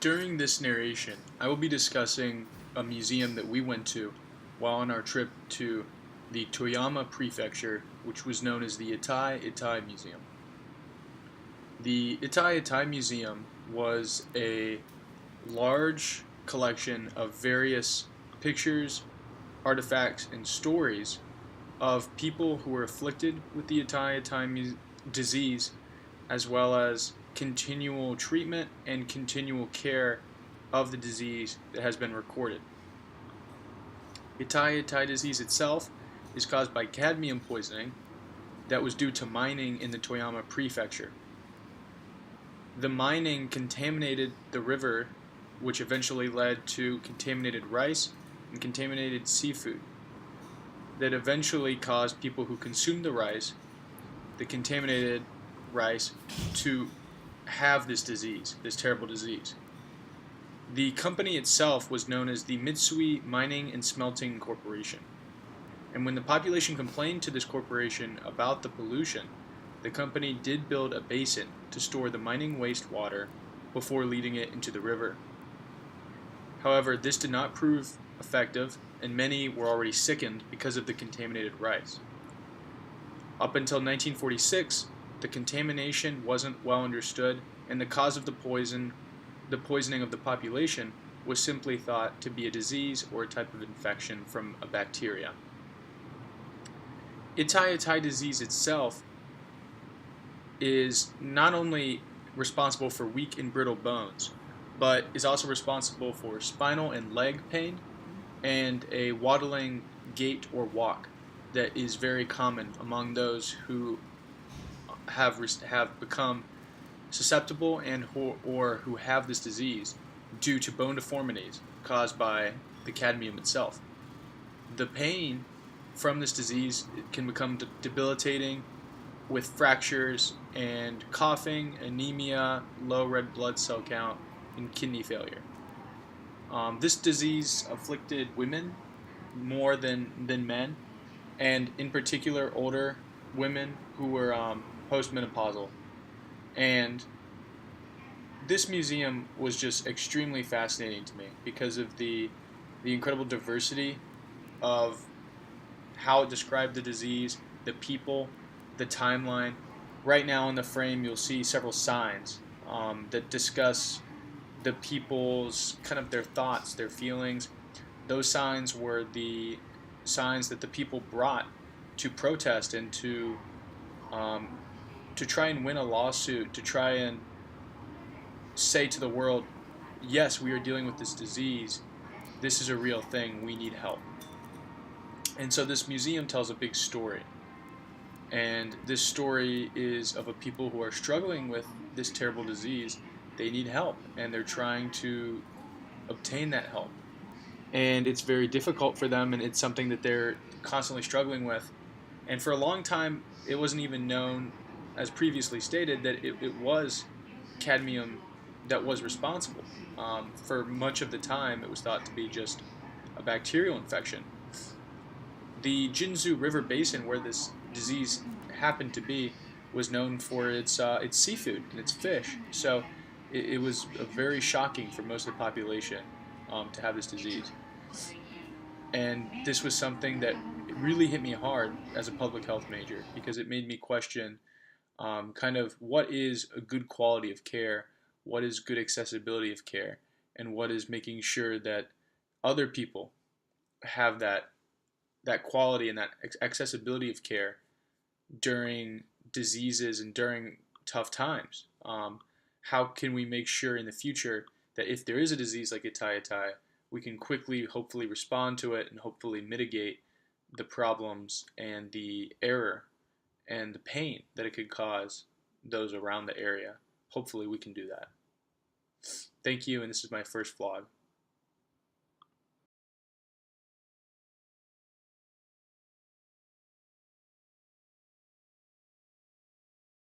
During this narration, I will be discussing a museum that we went to while on our trip to the Toyama Prefecture, which was known as the Itai Itai Museum. The Itai Itai Museum was a large collection of various pictures, artifacts, and stories of people who were afflicted with the Itai Itai disease, as well as continual treatment and continual care of the disease that has been recorded. Itai Itai disease itself is caused by cadmium poisoning that was due to mining in the Toyama Prefecture. The mining contaminated the river, which eventually led to contaminated rice and contaminated seafood that eventually caused people who consumed the contaminated rice, to have this disease, this terrible disease. The company itself was known as the Mitsui Mining and Smelting Corporation. And when the population complained to this corporation about the pollution, the company did build a basin to store the mining wastewater before leading it into the river. However, this did not prove effective, and many were already sickened because of the contaminated rice. Up until 1946, the contamination wasn't well understood, and the cause of the poisoning of the population, was simply thought to be a disease or a type of infection from a bacteria. Itai Itai disease itself is not only responsible for weak and brittle bones, but is also responsible for spinal and leg pain and a waddling gait or walk that is very common among those who have become susceptible or who have this disease due to bone deformities caused by the cadmium itself. The pain from this disease can become debilitating, with fractures and coughing, anemia, low red blood cell count, and kidney failure. This disease afflicted women more than men, and in particular older women who were postmenopausal. And this museum was just extremely fascinating to me because of the incredible diversity of how it described the disease, the people, the timeline. Right now in the frame, you'll see several signs that discuss the people's kind of their thoughts, their feelings. Those signs were the signs that the people brought to protest and to try and win a lawsuit, to try and say to the world, yes, we are dealing with this disease. This is a real thing. We need help. And so this museum tells a big story. And this story is of a people who are struggling with this terrible disease. They need help, and they're trying to obtain that help. And it's very difficult for them, and it's something that they're constantly struggling with. And for a long time, it wasn't even known, as previously stated, that it was cadmium that was responsible. For much of the time, it was thought to be just a bacterial infection. The Jinzu River Basin, where this disease happened to be, was known for its seafood and its fish. So it was very shocking for most of the population to have this disease. And this was something that really hit me hard as a public health major, because it made me question kind of what is a good quality of care, what is good accessibility of care, and what is making sure that other people have that quality and that accessibility of care during diseases and during tough times. How can we make sure in the future that if there is a disease like Itai Itai, we can quickly, hopefully, respond to it and hopefully mitigate the problems and the error and the pain that it could cause those around the area. Hopefully we can do that. Thank you, and this is my first vlog.